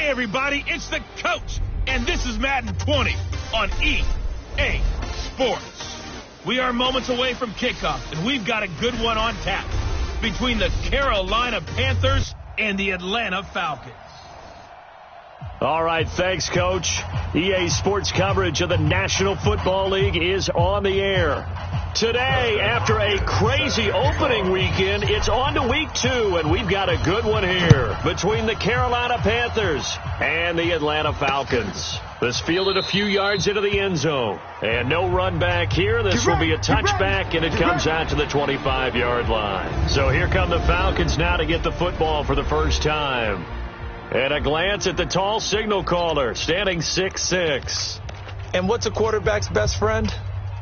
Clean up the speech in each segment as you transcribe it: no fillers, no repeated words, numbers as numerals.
Hey, everybody, it's the coach, and this is Madden 20 on EA Sports. We are moments away from kickoff, and we've got a good one on tap between the Carolina Panthers and the Atlanta Falcons. All right, thanks, Coach. EA Sports coverage of the National Football League is on the air. Today, after a crazy opening weekend, it's on to week 2, and we've got a good one here between the Carolina Panthers and the Atlanta Falcons. This fielded a few yards into the end zone, and no run back here. This will be a touchback, and it comes out to the 25-yard line. So here come the Falcons now to get the football for the first time. And a glance at the tall signal caller, standing 6'6". And what's a quarterback's best friend?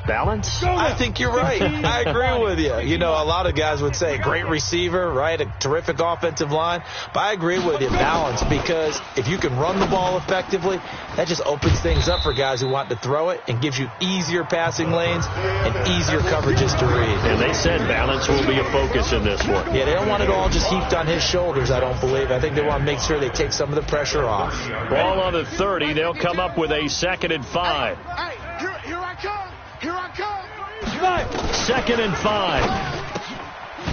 Balance? I think you're right. I agree with you. You know, a lot of guys would say great receiver, right? A terrific offensive line. But I agree with you, balance, because if you can run the ball effectively, that just opens things up for guys who want to throw it and gives you easier passing lanes and easier coverages to read. And they said balance will be a focus in this one. Yeah, they don't want it all just heaped on his shoulders, I don't believe. I think they want to make sure they take some of the pressure off. Ball on the 30. They'll come up with a 2nd and 5. Hey, here I come. Here I come. 2nd and 5.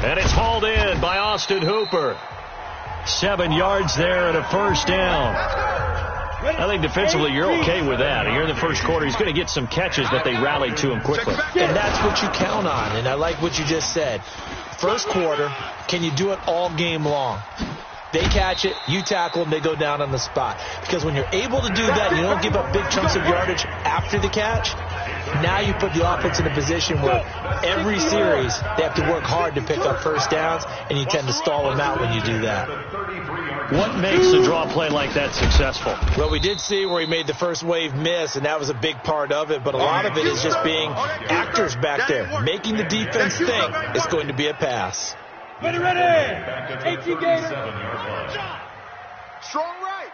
And it's hauled in by Austin Hooper. 7 yards there and a first down. I think defensively you're okay with that. Here in the first quarter, he's going to get some catches, but they rallied to him quickly. And that's what you count on, and I like what you just said. First quarter, can you do it all game long? They catch it, you tackle them, they go down on the spot. Because when you're able to do that, you don't give up big chunks of yardage after the catch. Now you put the offense in a position where every series they have to work hard to pick up first downs, and you tend to stall them out when you do that. What makes a draw play like that successful? Well, we did see where he made the first wave miss, and that was a big part of it. But a lot of it is just being actors back there, making the defense think it's going to be a pass. Ready. 18 games. Strong right.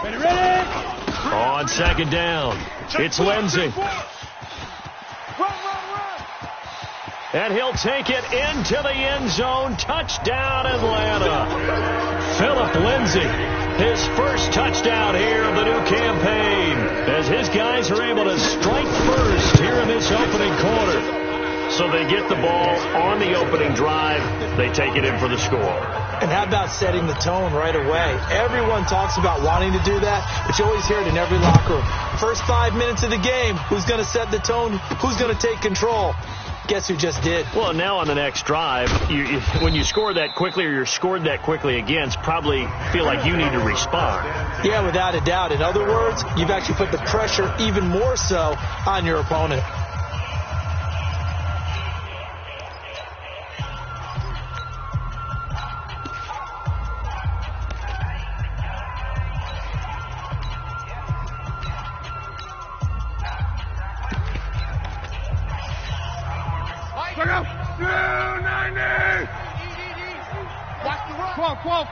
Ready. On 2nd down, it's Lindsey. Run. And he'll take it into the end zone. Touchdown, Atlanta. Phillip Lindsay, his first touchdown here of the new campaign, as his guys are able to strike first here in this opening quarter. So they get the ball on the opening drive. They take it in for the score. And how about setting the tone right away? Everyone talks about wanting to do that, but you always hear it in every locker room. First 5 minutes of the game, who's going to set the tone? Who's going to take control? Guess who just did? Well, now on the next drive, when you score that quickly or you're scored that quickly against, probably feel like you need to respond. Yeah, without a doubt. In other words, you've actually put the pressure even more so on your opponent.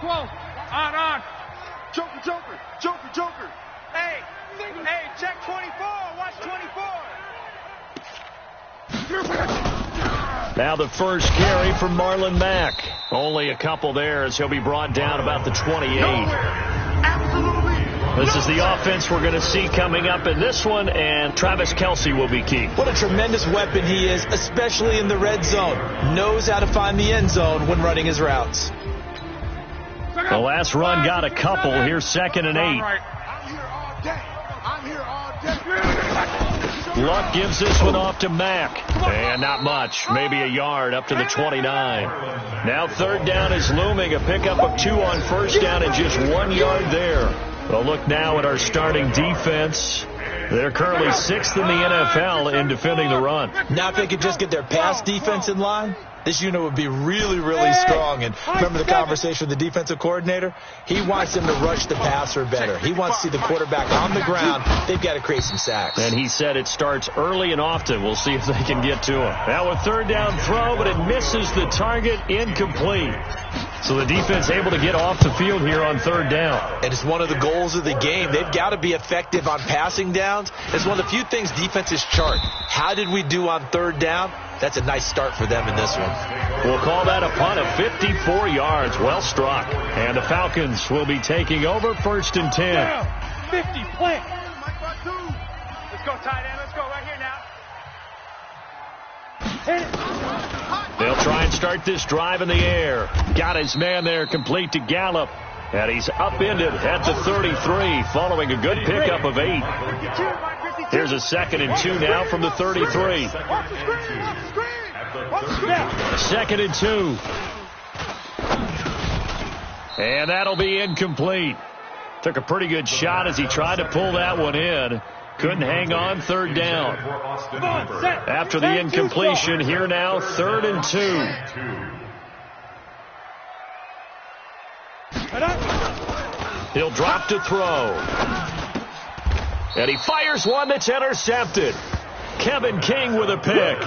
Quo. On. Joker. Hey, check 24. Watch 24. Now the first carry from Marlon Mack. Only a couple there as he'll be brought down about the 28. This is the offense we're going to see coming up in this one, and Travis Kelce will be key. What a tremendous weapon he is, especially in the red zone. Knows how to find the end zone when running his routes. The last run got a couple. Here's 2nd and 8. I'm here all day. Luck gives this one off to Mack. And not much. Maybe a yard up to the 29. Now 3rd down is looming. A pickup of 2 on 1st down and just 1 yard there. Well, look now at our starting defense. They're currently 6th in the NFL in defending the run. Now if they could just get their pass defense in line, this unit would be really, really strong. And remember the conversation with the defensive coordinator? He wants them to rush the passer better. He wants to see the quarterback on the ground. They've got to create some sacks. And he said it starts early and often. We'll see if they can get to him. Now a 3rd down throw, but it misses the target. Incomplete. So the defense able to get off the field here on third down. And it's one of the goals of the game. They've got to be effective on passing downs. It's one of the few things defenses chart. How did we do on third down? That's a nice start for them in this one. We'll call that a punt of 54 yards. Well struck. And the Falcons will be taking over 1st and 10. 50, plant. Let's go, tight end. Let's go right here now. They'll try and start this drive in the air. Got his man there, complete to Gallup. And he's upended at the 33, following a good pickup of 8. Here's a 2nd and 2 now from the 33. 2nd and 2. And that'll be incomplete. Took a pretty good shot as he tried to pull that one in. Couldn't hang on, 3rd down. After the incompletion, here now, 3rd and 2. He'll drop to throw. And he fires one that's intercepted. Kevin King with a pick.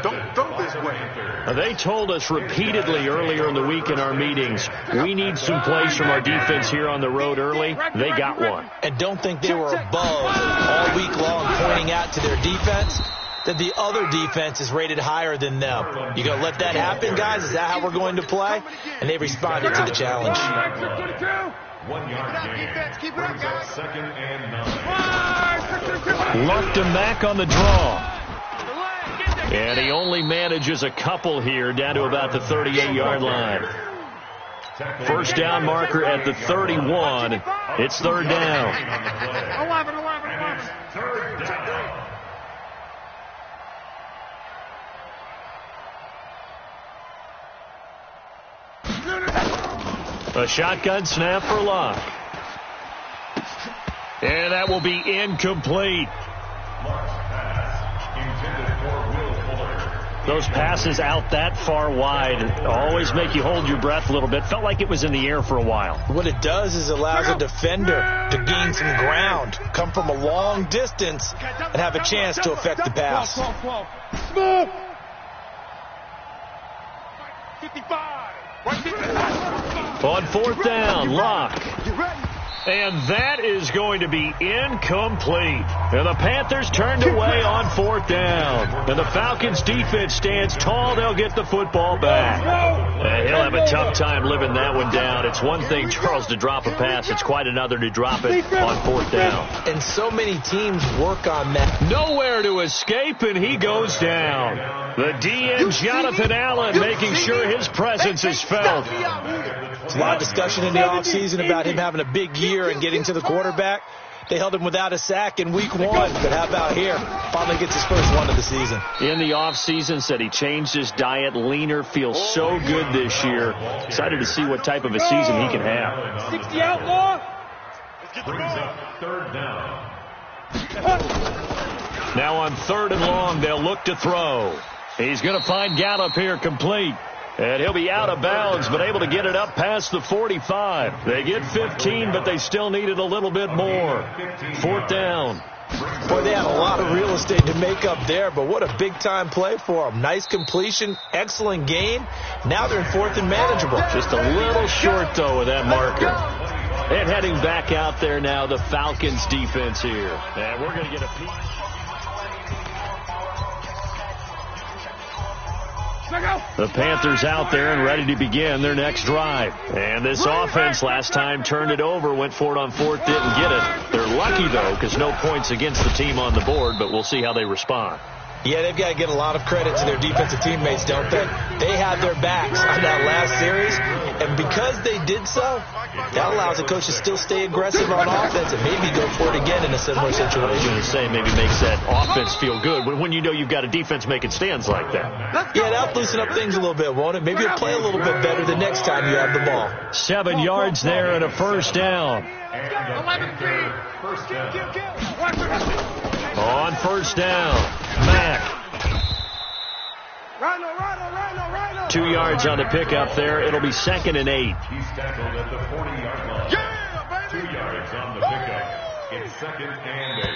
Don't throw this way. They told us repeatedly earlier in the week in our meetings, we need some plays from our defense here on the road early. They got one. And don't think they were above all week long pointing out to their defense that the other defense is rated higher than them. You going to let that happen, guys? Is that how we're going to play? And they responded to the challenge. 1 yard gain. Keep it up, guys. 2nd and 9. Locked him back on the draw. And he only manages a couple here down to about the 38-yard line. 1st down marker at the 31. It's 3rd down. 11. 3rd down. A shotgun snap for Locke. And that will be incomplete. Those passes out that far wide always make you hold your breath a little bit. Felt like it was in the air for a while. What it does is allows a defender to gain some ground, come from a long distance, and have a chance to affect the pass. 55. On 4th down, Locke. And that is going to be incomplete. And the Panthers turned away on 4th down. And the Falcons defense stands tall. They'll get the football back. He'll have a tough time living that one down. It's one thing, Charles, to drop a pass. It's quite another to drop it on 4th down. And so many teams work on that. Nowhere to escape, and he goes down. The DN, Jonathan Allen, making sure his presence is felt. There's a lot of discussion in the offseason about him having a big year and getting to the quarterback. They held him without a sack in week 1, but how about here? Finally gets his first one of the season. In the offseason, said he changed his diet, leaner, feels so good this year. Excited to see what type of a season he can have. 60 outlaw. Brings up 3rd down. Now on 3rd and long, they'll look to throw. He's going to find Gallup here complete. And he'll be out of bounds, but able to get it up past the 45. They get 15, but they still needed a little bit more. 4th down. Boy, they had a lot of real estate to make up there, but what a big-time play for them. Nice completion, excellent gain. Now they're in 4th and manageable. Just a little short, though, with that marker. And heading back out there now, the Falcons defense here. And we're going to get a peek. The Panthers out there and ready to begin their next drive. And this offense last time turned it over, went for it on 4th, didn't get it. They're lucky, though, because no points against the team on the board, but we'll see how they respond. Yeah, they've got to get a lot of credit to their defensive teammates, don't they? They had their backs on that last series, and because they did so, that allows the coach to still stay aggressive on offense and maybe go for it again in a similar situation. I was going to say maybe makes that offense feel good when you know you've got a defense making stands like that. Yeah, that'll loosen up things a little bit, won't it? Maybe you'll play a little bit better the next time you have the ball. 7 yards there and a 1st down. 11-3. On 1st down, Mack. 2 yards on the pickup there. It'll be 2nd and 8. He's tackled at the 40-yard line. 2 yards on the pickup. It's 2nd and 8.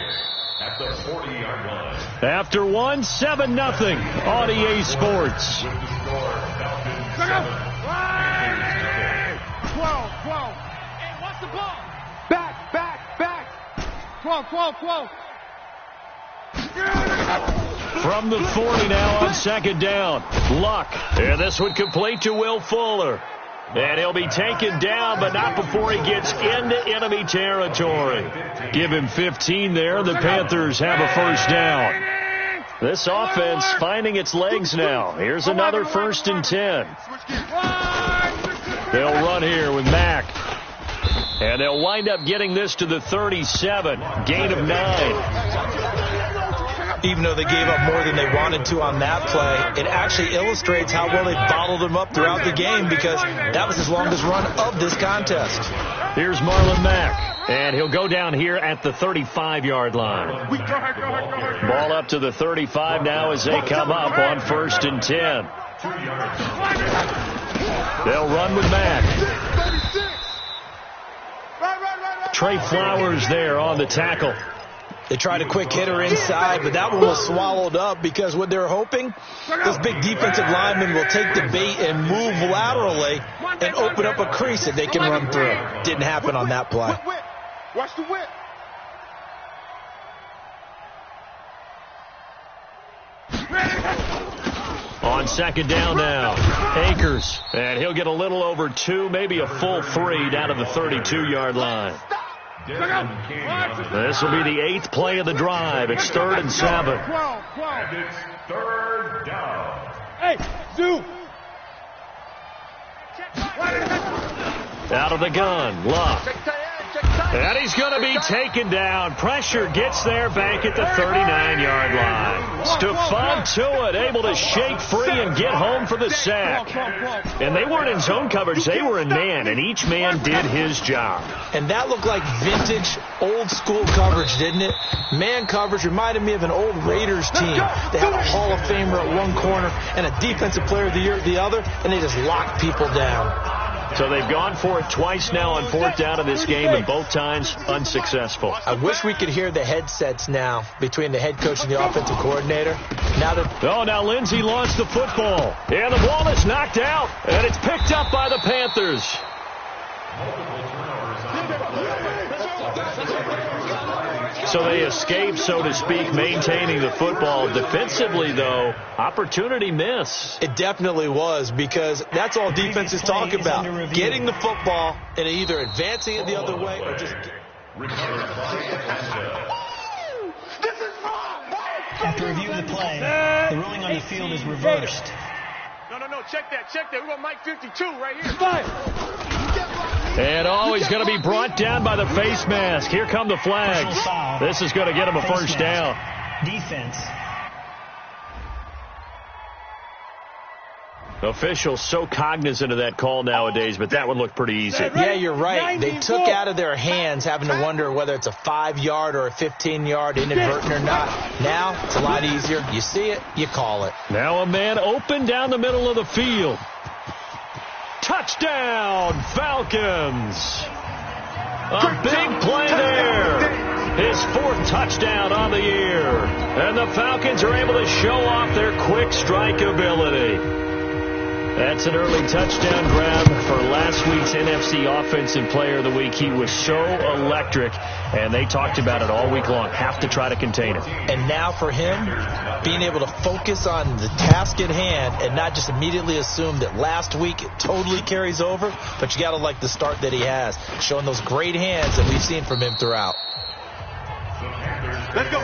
at the 40-yard line. After one, 7-0 on EA Sports. With the score, Falcons 7, Panthers 12. Hey, watch the ball. Back. 12. From the 40 now on second down. Luck. And this one complete to Will Fuller. And he'll be taken down, but not before he gets into enemy territory. Give him 15 there. The Panthers have a first down. This offense finding its legs now. Here's another 1st and 10. They'll run here with Mack. And they'll wind up getting this to the 37. Gain of 9. Even though they gave up more than they wanted to on that play, it actually illustrates how well they bottled them up throughout the game, because that was his longest run of this contest. Here's Marlon Mack, and he'll go down here at the 35-yard line. Ball up to the 35 now as they come up on 1st and 10. They'll run with Mack. Trey Flowers there on the tackle. They tried a quick hitter inside, but that one was swallowed up, because what they're hoping, this big defensive lineman will take the bait and move laterally and open up a crease that they can run through. Didn't happen on that play. Watch the whip. On second down now, Akers, and he'll get a little over 2, maybe a full 3 down to the 32-yard line. This will be the 8th play of the drive. It's 3rd and 7. And it's 3rd down. Hey, Zoo. Out of the gun, Luck. And he's going to be taken down. Pressure gets there back at the 39-yard line. Stephon Tuitt able to shake free and get home for the sack. And they weren't in zone coverage. They were in man, and each man did his job. And that looked like vintage, old-school coverage, didn't it? Man coverage reminded me of an old Raiders team. They had a Hall of Famer at one corner and a Defensive Player of the Year at the other, and they just locked people down. So they've gone for it twice now on 4th down in this game, and both times unsuccessful. I wish we could hear the headsets now between the head coach and the offensive coordinator. Now Lindsey launched the football, and the ball is knocked out, and it's picked up by the Panthers. So they escape, so to speak, maintaining the football. Defensively, though, opportunity miss. It definitely was, because that's all defenses talk about. Getting the football and either advancing it the other way or just... After review of the play, the ruling on the field is reversed. No, check that. We got Mike 52 right here. And he's going to be brought down by the face mask. Here come the flags. This is going to get him a first down. Defense. Officials so cognizant of that call nowadays, but that one looked pretty easy. Yeah, you're right. They took out of their hands having to wonder whether it's a 5-yard or a 15-yard inadvertent or not. Now, it's a lot easier. You see it, you call it. Now a man open down the middle of the field. Touchdown, Falcons. A big play there. His 4th touchdown on the year. And the Falcons are able to show off their quick strike ability. That's an early touchdown grab for last week's NFC Offensive Player of the Week. He was so electric, and they talked about it all week long. Have to try to contain it. And now for him, being able to focus on the task at hand and not just immediately assume that last week it totally carries over, but you got to like the start that he has, showing those great hands that we've seen from him throughout. Let's go,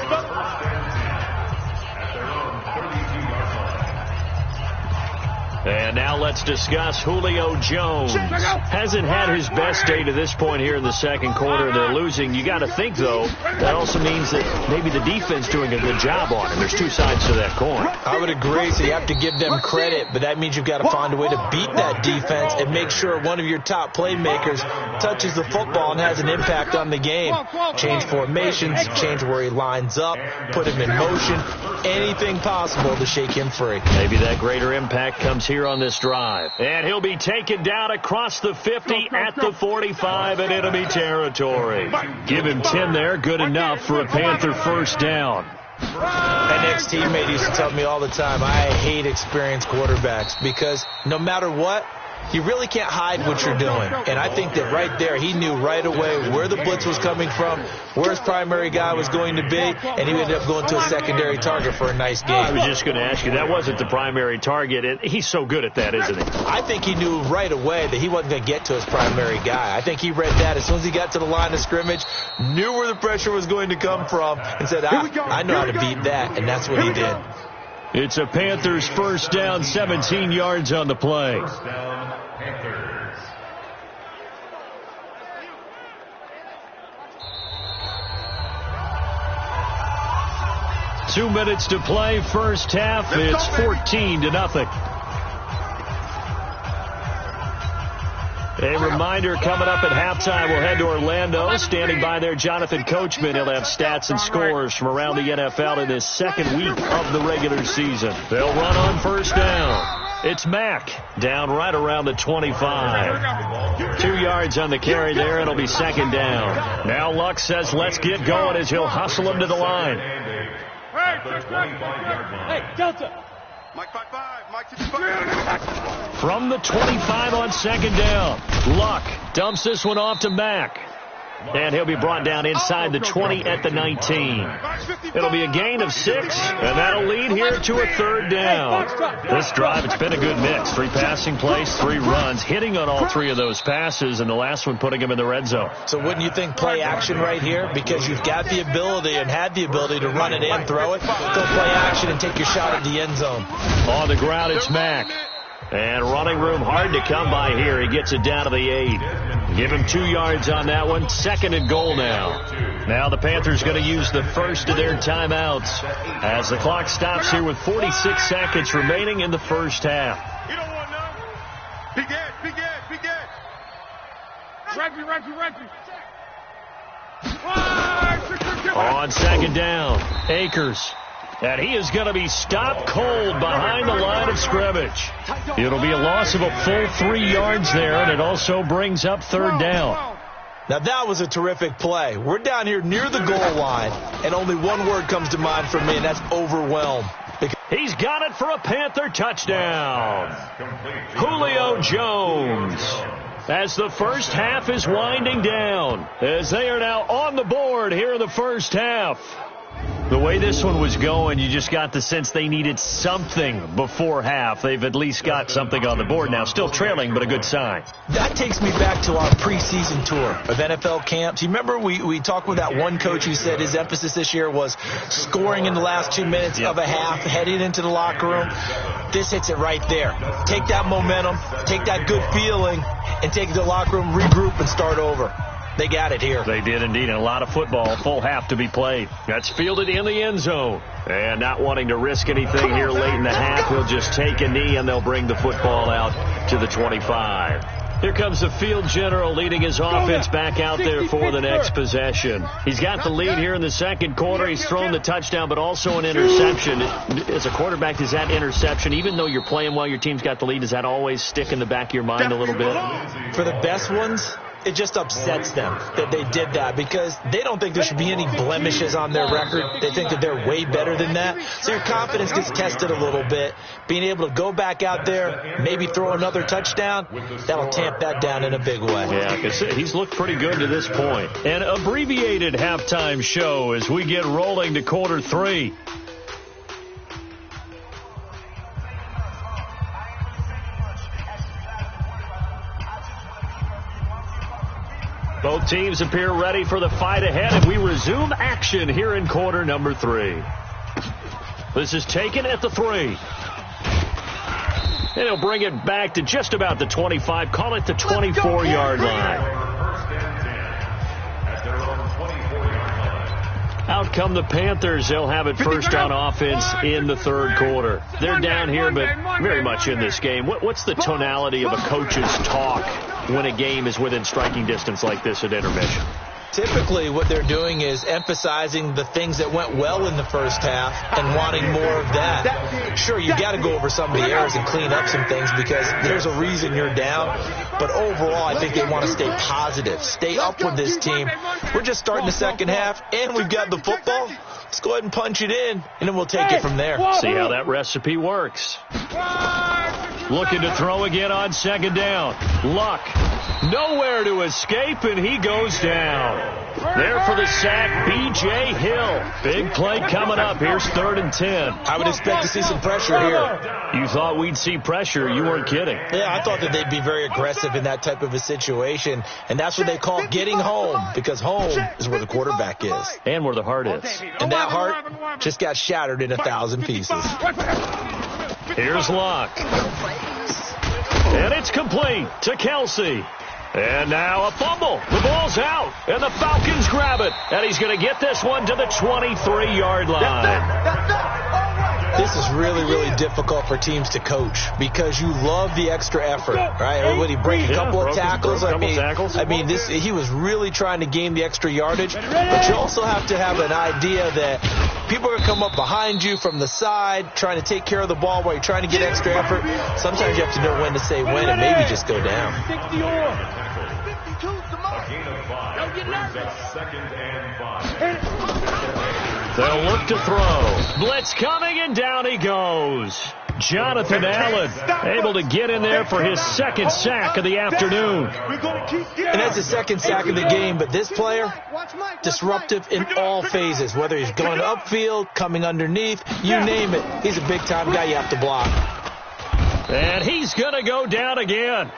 And now let's discuss Julio Jones. Hasn't had his best day to this point here in the second quarter. They're losing. You got to think, though, that also means that maybe the defense doing a good job on him. There's two sides to that coin. I would agree, so you have to give them credit, but that means you've got to find a way to beat that defense and make sure one of your top playmakers touches the football and has an impact on the game. Change formations, change where he lines up, put him in motion, anything possible to shake him free. Maybe that greater impact comes here here on this drive. And he'll be taken down across the 50 at the 45 in enemy territory. Give him 10 there, good enough for a Panther first down. An ex-teammate used to tell me all the time, I hate experienced quarterbacks because no matter what, you really can't hide what you're doing. And I think that right there, he knew right away where the blitz was coming from, where his primary guy was going to be, and he ended up going to a secondary target for a nice game. I was just going to ask you, that wasn't the primary target, and he's so good at that, isn't he? I think he knew right away that he wasn't going to get to his primary guy. I think he read that as soon as he got to the line of scrimmage, knew where the pressure was going to come from, and said, I know how to beat that, and that's what he did. It's a Panthers first down, 17 yards on the play. First down, Panthers. Two minutes to play, first half. It's 14-0. A reminder, coming up at halftime, we'll head to Orlando. Standing by there, Jonathan Coachman. He'll have stats and scores from around the NFL in his second week of the regular season. They'll run on first down. It's Mack down right around the 25. 2 yards on the carry there. It'll be second down. Now Luck says let's get going as he'll hustle him to the line. Hey, Delta. Mike 5-5. Mike 65. From the 25 on second down, Luck dumps this one off to Mack. And he'll be brought down inside the 20 at the 19. It'll be a gain of 6, and that'll lead here to a third down. This drive, it's been a good mix. 3 passing plays, 3 runs, hitting on all 3 of those passes, and the last one putting him in the red zone. So wouldn't you think play action right here? Because you've got the ability and had the ability to run it in, throw it, go play action, and take your shot at the end zone. On the ground, it's Mack. And running room hard to come by here. He gets it down to the 8. Give him 2 yards on that one. Second and goal now. Now the Panthers going to use the first of their timeouts as the clock stops here with 46 seconds remaining in the first half. You don't want none. Big Ed. Reggie. On second down, Akers. And he is going to be stopped cold behind the line of scrimmage. It'll be a loss of a full 3 yards there, and it also brings up third down. Now that was a terrific play. We're down here near the goal line, and only one word comes to mind for me, and that's overwhelmed. He's got it for a Panther touchdown. Julio Jones. As the first half is winding down, as they are now on the board here in the first half. The way this one was going, you just got the sense they needed something before half. They've at least got something on the board now. Still trailing, but a good sign. That takes me back to our preseason tour of NFL camps. You remember we talked with that one coach who said his emphasis this year was scoring in the last 2 minutes of a half, heading into the locker room. This hits it right there. Take that momentum, take that good feeling, and take it to the locker room, regroup, and start over. They got it here. They did indeed, and a lot of football, full half to be played. That's fielded in the end zone. And not wanting to risk anything here late in the half, he'll just take a knee, and they'll bring the football out to the 25. Here comes the field general leading his offense back out there for the next possession. He's got the lead here in the second quarter. He's thrown the touchdown, but also an interception. As a quarterback, does that interception, even though you're playing while your team's got the lead, does that always stick in the back of your mind a little bit? For the best ones, it just upsets them that they did that because they don't think there should be any blemishes on their record. They think that they're way better than that. So your confidence gets tested a little bit. Being able to go back out there, maybe throw another touchdown, that'll tamp that down in a big way. Yeah, he's looked pretty good to this point. An abbreviated halftime show as we get rolling to quarter 3. Both teams appear ready for the fight ahead, and we resume action here in quarter number 3. This is taken at the 3. And he'll bring it back to just about the 25, call it the 24-yard line. Out come the Panthers. They'll have it first on offense in the third quarter. They're down here, but very much in this game. What's the tonality of a coach's talk when a game is within striking distance like this at intermission? Typically, what they're doing is emphasizing the things that went well in the first half and wanting more of that. Sure, you got to go over some of the errors and clean up some things because there's a reason you're down. But overall, I think they want to stay positive, stay up with this team. We're just starting the second half, and we've got the football. Let's go ahead and punch it in, and then we'll take it from there. See how that recipe works. Looking to throw again on second down. Luck. Nowhere to escape, and he goes down. There for the sack, B.J. Hill. Big play coming up. Here's 3rd and 10. I would expect to see some pressure here. You thought we'd see pressure. You weren't kidding. Yeah, I thought that they'd be very aggressive in that type of a situation, and that's what they call getting home, because home is where the quarterback is. And where the heart is. And that heart just got shattered in 1,000 pieces. Here's Luck. And it's complete to Kelsey. And now a fumble. The ball's out, and the Falcons grab it. And he's going to get this one to the 23-yard line. This is really, really difficult for teams to coach because you love the extra effort, right? When he break a couple of tackles, he was really trying to gain the extra yardage. But you also have to have an idea that people are going to come up behind you from the side, trying to take care of the ball while you're trying to get extra effort. Sometimes you have to know when to say when and maybe just go down. They'll look to throw. Blitz coming, and down he goes. Jonathan Allen able to get in there for his 2nd sack of the afternoon. And that's the 2nd sack of the game, but this player, disruptive in all phases, whether he's going upfield, coming underneath, you name it. He's a big-time guy you have to block. And he's going to go down again.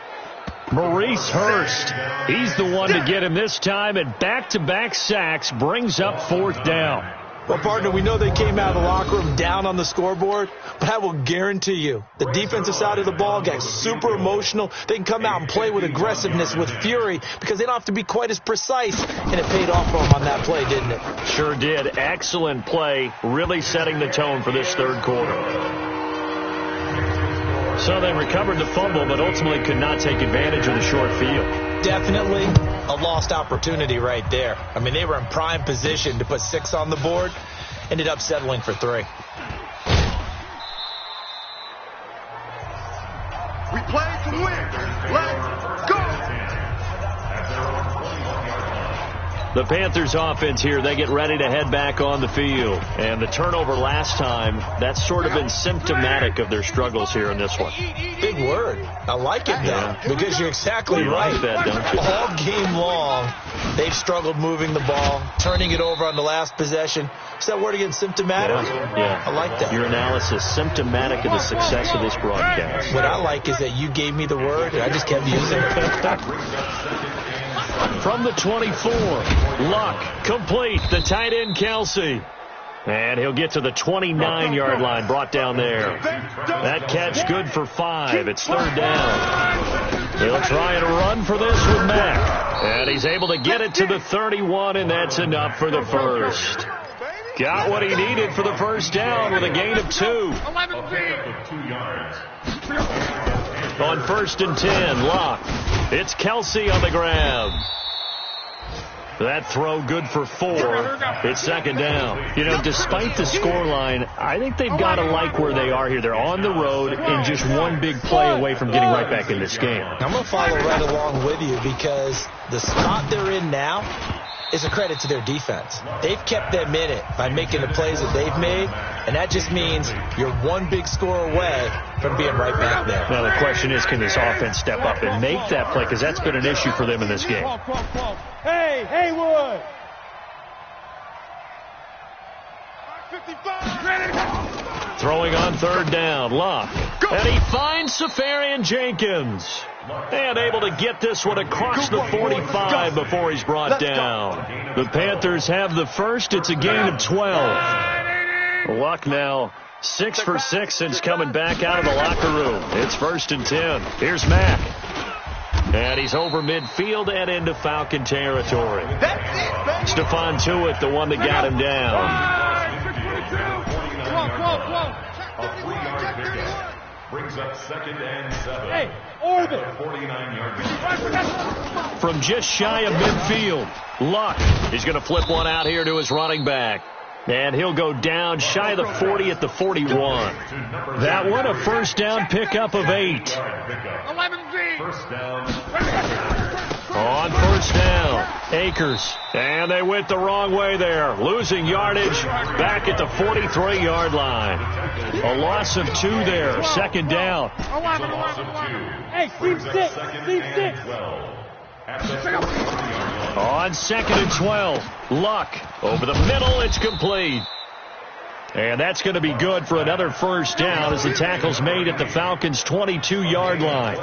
Maurice Hurst. He's the one to get him this time, and back-to-back sacks brings up 4th down. Well, partner, we know they came out of the locker room down on the scoreboard, but I will guarantee you the defensive side of the ball got super emotional. They can come out and play with aggressiveness, with fury, because they don't have to be quite as precise, and it paid off for them on that play, didn't it? Sure did. Excellent play, really setting the tone for this 3rd quarter. So they recovered the fumble, but ultimately could not take advantage of the short field. Definitely a lost opportunity right there. I mean, they were in prime position to put 6 on the board, ended up settling for 3. We play to win. Let's go. The Panthers offense here, they get ready to head back on the field. And the turnover last time, that's sort of been symptomatic of their struggles here in this one. Big word. I like it, though, because you're exactly right. Like that, don't you? All game long, they've struggled moving the ball, turning it over on the last possession. Is that word again, symptomatic? Yeah. I like that. Your analysis, symptomatic of the success of this broadcast. What I like is that you gave me the word, and I just kept using it. From the 24, Luck, complete, the tight end Kelsey. And he'll get to the 29-yard line, brought down there. That catch good for 5. It's 3rd down. He'll try and run for this with Mack. And he's able to get it to the 31, and that's enough for the first. Got what he needed for the first down with a gain of 2. On 1st and 10, Luck. It's Kelsey on the grab. That throw good for 4. It's 2nd down. You know, despite the scoreline, I think they've got to like where they are here. They're on the road and just one big play away from getting right back in this game. I'm going to follow right along with you because the spot they're in now is a credit to their defense. They've kept them in it by making the plays that they've made, and that just means you're one big score away from being right back there. Now, the question is, can this offense step up and make that play? Because that's been an issue for them in this game. Hey, Haywood! Throwing on 3rd down, Luck. And he finds Safarian Jenkins. And able to get this one across the 45 before he's brought down. The Panthers have the first. It's a gain of 12. Luck now 6 for 6 since coming back out of the locker room. It's 1st and 10. Here's Mack. And he's over midfield and into Falcon territory. Stephon Tuitt, the one that got him down. Brings up 2nd and 7. Hey, orbit. 49-yard line. From just shy of midfield, Luck is going to flip one out here to his running back. And he'll go down shy of the 40 at the 41. That one, a first down pickup of 8. 11G. First down. On first down, Akers. And they went the wrong way there. Losing yardage back at the 43-yard line. A loss of 2 there. 2nd down. Hey, team 6. Team 6. On 2nd and 12, Luck over the middle. It's complete. And that's going to be good for another first down as the tackle's made at the Falcons' 22-yard line.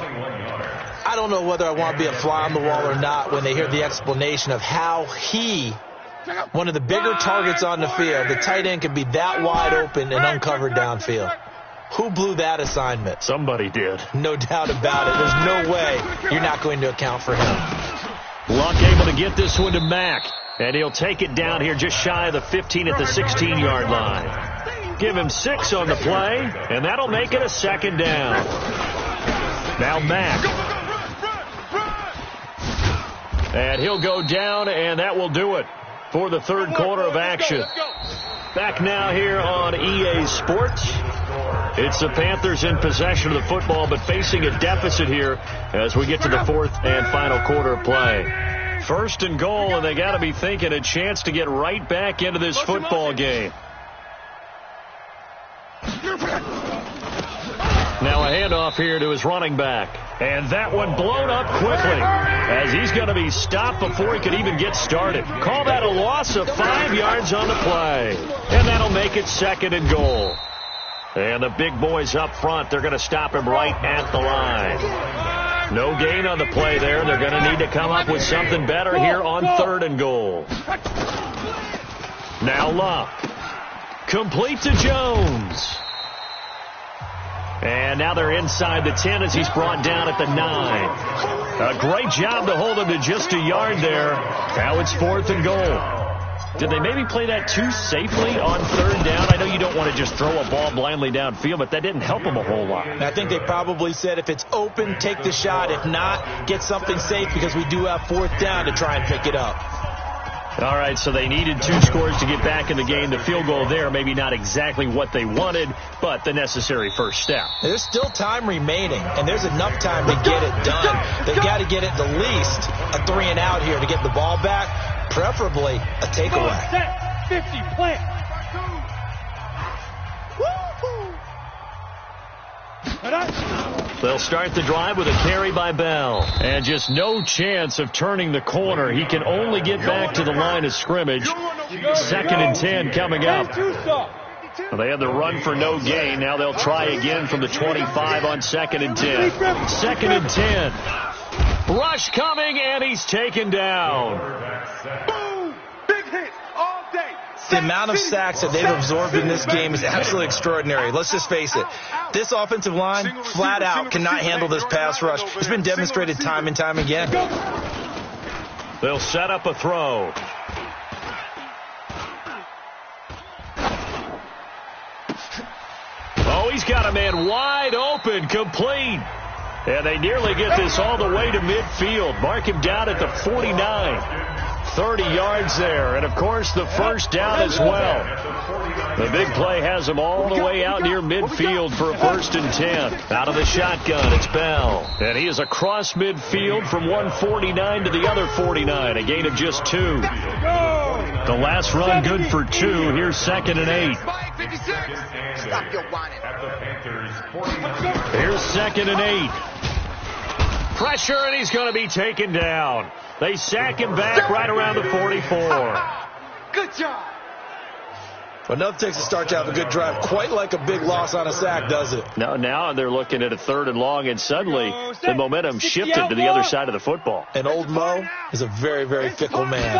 I don't know whether I want to be a fly on the wall or not when they hear the explanation of how one of the bigger targets on the field, the tight end, can be that wide open and uncovered downfield. Who blew that assignment? Somebody did. No doubt about it. There's no way you're not going to account for him. Luck able to get this one to Mack. And he'll take it down here just shy of the 15 at the 16-yard line. Give him 6 on the play, and that'll make it a 2nd down. Now Mack. And he'll go down, and that will do it for the 3rd quarter of action. Back now here on EA Sports. It's the Panthers in possession of the football, but facing a deficit here as we get to the 4th and final quarter of play. 1st and goal, and they got to be thinking a chance to get right back into this football game. Now a handoff here to his running back. And that one blown up quickly as he's going to be stopped before he could even get started. Call that a loss of 5 yards on the play. And that'll make it 2nd and goal. And the big boys up front, they're going to stop him right at the line. No gain on the play there. They're going to need to come up with something better here on 3rd and goal. Now Luck. Complete to Jones. And now they're inside the 10 as he's brought down at the 9. A great job to hold him to just a yard there. Now it's 4th and goal. Did they maybe play that too safely on 3rd down? I know you don't want to just throw a ball blindly downfield, but that didn't help them a whole lot. I think they probably said if it's open, take the shot. If not, get something safe because we do have 4th down to try and pick it up. All right, so they needed 2 scores to get back in the game. The field goal there, maybe not exactly what they wanted, but the necessary first step. There's still time remaining, and there's enough time to get it done. They've got to get it the least a 3 and out here to get the ball back, preferably a takeaway. Set, 50, plant. They'll start the drive with a carry by Bell. And just no chance of turning the corner. He can only get back to the line of scrimmage. 2nd and 10 coming up. Well, they had the run for no gain. Now they'll try again from the 25 on 2nd and 10. 2nd and 10. Rush coming, and he's taken down. Boom! Big hit all day. The amount of sacks that they've absorbed in this game is absolutely extraordinary. Let's just face it. This offensive line, flat out, cannot handle this pass rush. It's been demonstrated time and time again. They'll set up a throw. Oh, he's got a man wide open, complete. And they nearly get this all the way to midfield. Mark him down at the 49. 30 yards there, and of course the first down as well. The big play has him all the way out near midfield for a 1st and 10. Out of the shotgun, it's Bell. And he is across midfield from 149 to the other 49, a gain of just 2. The last run good for 2. Here's 2nd and 8. Here's 2nd and 8. Pressure, and he's going to be taken down. They sack him back right around the 44. Good job. Well, nothing takes a start to have a good drive quite like a big loss on a sack, does it? No, now they're looking at a 3rd and long, and suddenly the momentum shifted to the other side of the football. And old Mo is a very, very fickle man.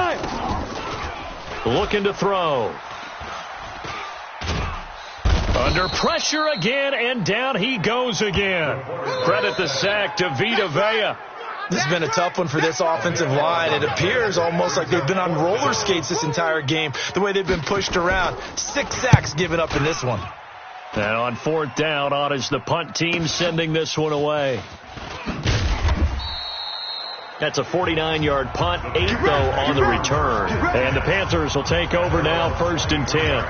Looking to throw. Under pressure again, and down he goes again. Credit the sack to Vita Vea. This has been a tough one for this offensive line. It appears almost like they've been on roller skates this entire game, the way they've been pushed around. 6 sacks given up in this one. And on fourth down, on is the punt team sending this one away. That's a 49-yard punt, 8, though, on the return. And the Panthers will take over now, 1st and 10.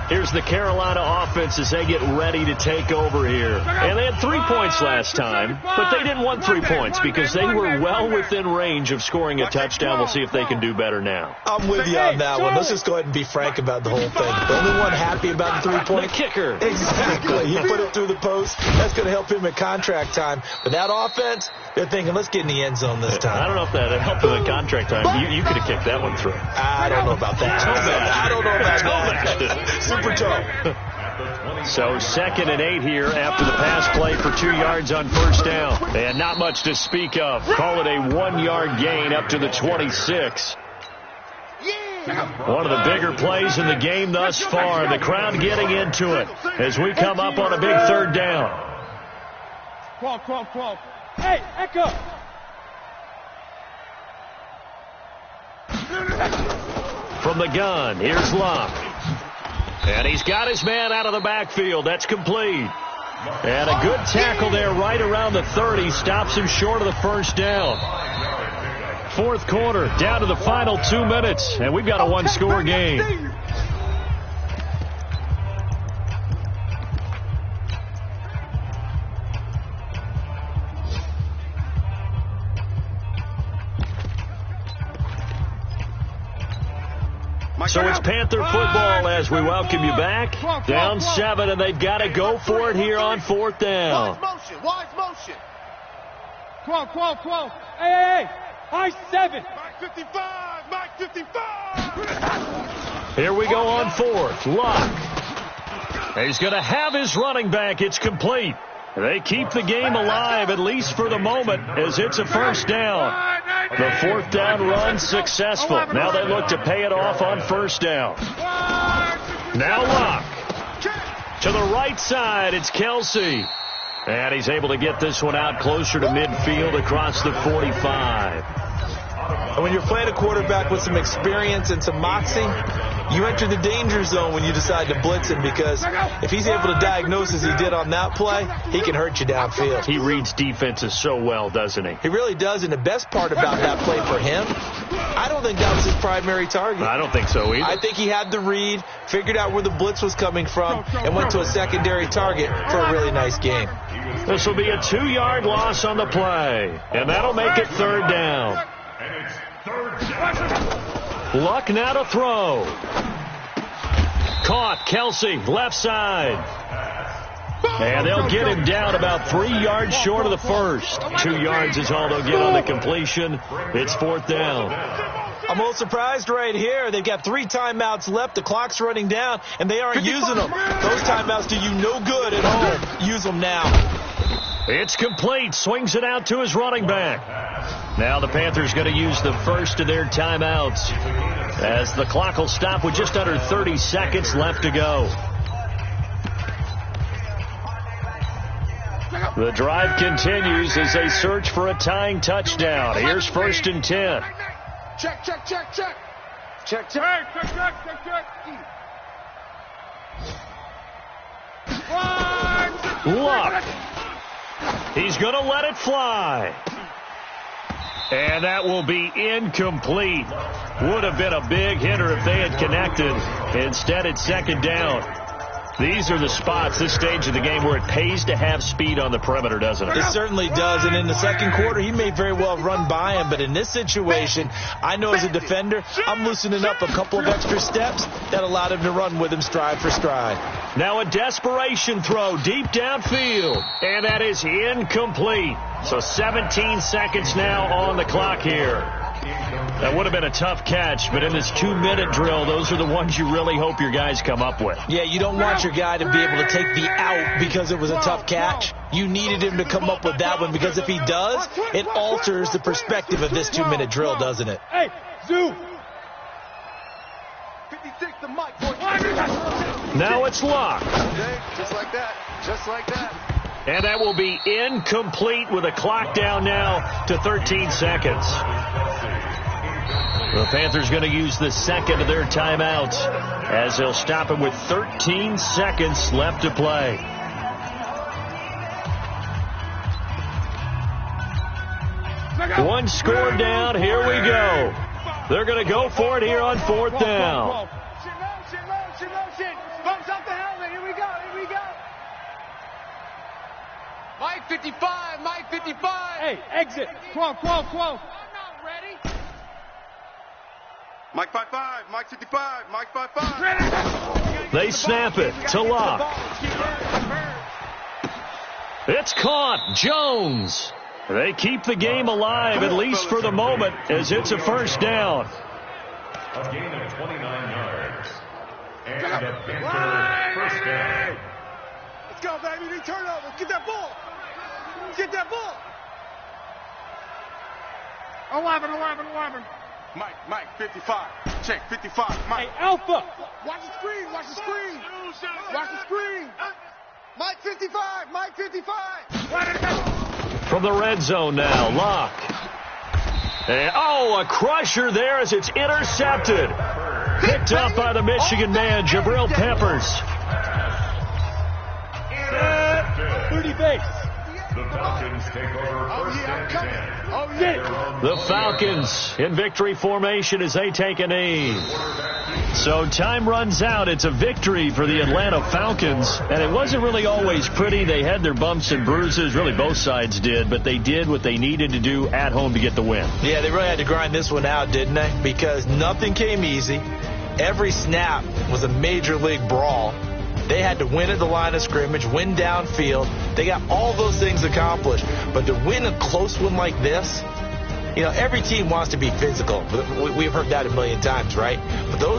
Here's the Carolina offense as they get ready to take over here. And they had 3 points last time, but they didn't want 3 points because they were well within range of scoring a touchdown. We'll see if they can do better now. I'm with you on that one. Let's just go ahead and be frank about the whole thing. The only one happy about the 3-point. The kicker. Exactly. He put it through the post. That's going to help him at contract time. But that offense, they're thinking, let's get in the end zone this time. I don't know if that helped him at contract time. You could have kicked that one through. I don't know about that. I don't know about that. Super tough. So 2nd and 8 here after the pass play for 2 yards on first down. And not much to speak of. Call it a 1-yard gain up to the 26. One of the bigger plays in the game thus far. The crowd getting into it as we come up on a big 3rd down. 12. Hey, Echo. From the gun, here's Locke. And he's got his man out of the backfield. That's complete. And a good tackle there right around the 30. Stops him short of the first down. 4th quarter, down to the final 2 minutes. And we've got a 1-score game. So it's Panther football as we welcome you back. Down 7, and they've got to go for it here on 4th down. Wise motion. 12. Hey. High 7. Mike 55. Here we go on 4th. Locke. He's going to have his running back. It's complete. They keep the game alive, at least for the moment, as it's a first down. The 4th down run successful. Now they look to pay it off on first down. Now Locke. To the right side, it's Kelsey. And he's able to get this one out closer to midfield across the 45. And when you're playing a quarterback with some experience and some moxie, you enter the danger zone when you decide to blitz him, because if he's able to diagnose as he did on that play, he can hurt you downfield. He reads defenses so well, doesn't he? He really does, and the best part about that play for him, I don't think that was his primary target. I don't think so either. I think he had the read, figured out where the blitz was coming from, and went to a secondary target for a really nice game. This will be a 2-yard loss on the play, and that'll make it 3rd down. And it's 3rd down. Luck now to throw. Caught. Kelsey, left side. And they'll get him down about 3 yards short of the first. 2 yards is all they'll get on the completion. It's 4th down. I'm a little surprised right here. They've got 3 timeouts left. The clock's running down, and they aren't using them. Those timeouts do you no good at home. Use them now. It's complete. Swings it out to his running back. Now the Panthers going to use the first of their timeouts, as the clock will stop with just under 30 seconds left to go. The drive continues as they search for a tying touchdown. Here's 1st and 10. Luck. He's going to let it fly. And that will be incomplete. Would have been a big hitter if they had connected. Instead, it's 2nd down. These are the spots, this stage of the game, where it pays to have speed on the perimeter, doesn't it? It certainly does. And in the 2nd quarter, he may very well run by him. But in this situation, I know as a defender, I'm loosening up a couple of extra steps that allowed him to run with him stride for stride. Now a desperation throw deep downfield. And that is incomplete. So 17 seconds now on the clock here. That would have been a tough catch, but in this 2-minute drill, those are the ones you really hope your guys come up with. Yeah, you don't want your guy to be able to take the out because it was a tough catch. You needed him to come up with that one, because if he does, it alters the perspective of this 2-minute drill, doesn't it? Hey, Zoo. 56 to Mike. Now it's Locke. Just like that. Just like that. And that will be incomplete with a clock down now to 13 seconds. The Panthers going to use the second of their timeouts as they'll stop it with 13 seconds left to play. One score down. Here we go. They're going to go for it here on fourth down. Bumps up the helmet. Here we go. Mike 55. Mike 55. Hey, exit. Quo. I'm not ready. Mike 55. Mike 55. Mike 55. They snap it to Locke. It's caught. Jones. They keep the game alive, at least for the moment, as it's a first down. A gain of 29 yards. And a Panther first down. Let's go, baby. They turn over. Get that ball. 11. Mike 55. Check 55. Mike. Hey, Alpha. Watch the screen. Mike 55. Mike 55. From the red zone now, Locke. And, a crusher there as it's intercepted. Picked up by the Michigan man, Jabril Peppers. 30 base. The Falcons take over first and 10. The Falcons in victory formation as they take a knee. So time runs out. It's a victory for the Atlanta Falcons. And it wasn't really always pretty. They had their bumps and bruises. Really, both sides did. But they did what they needed to do at home to get the win. Yeah, they really had to grind this one out, didn't they? Because nothing came easy. Every snap was a major league brawl. They had to win at the line of scrimmage, win downfield. They got all those things accomplished. But to win a close one like this, every team wants to be physical. We've heard that a million times, right? But those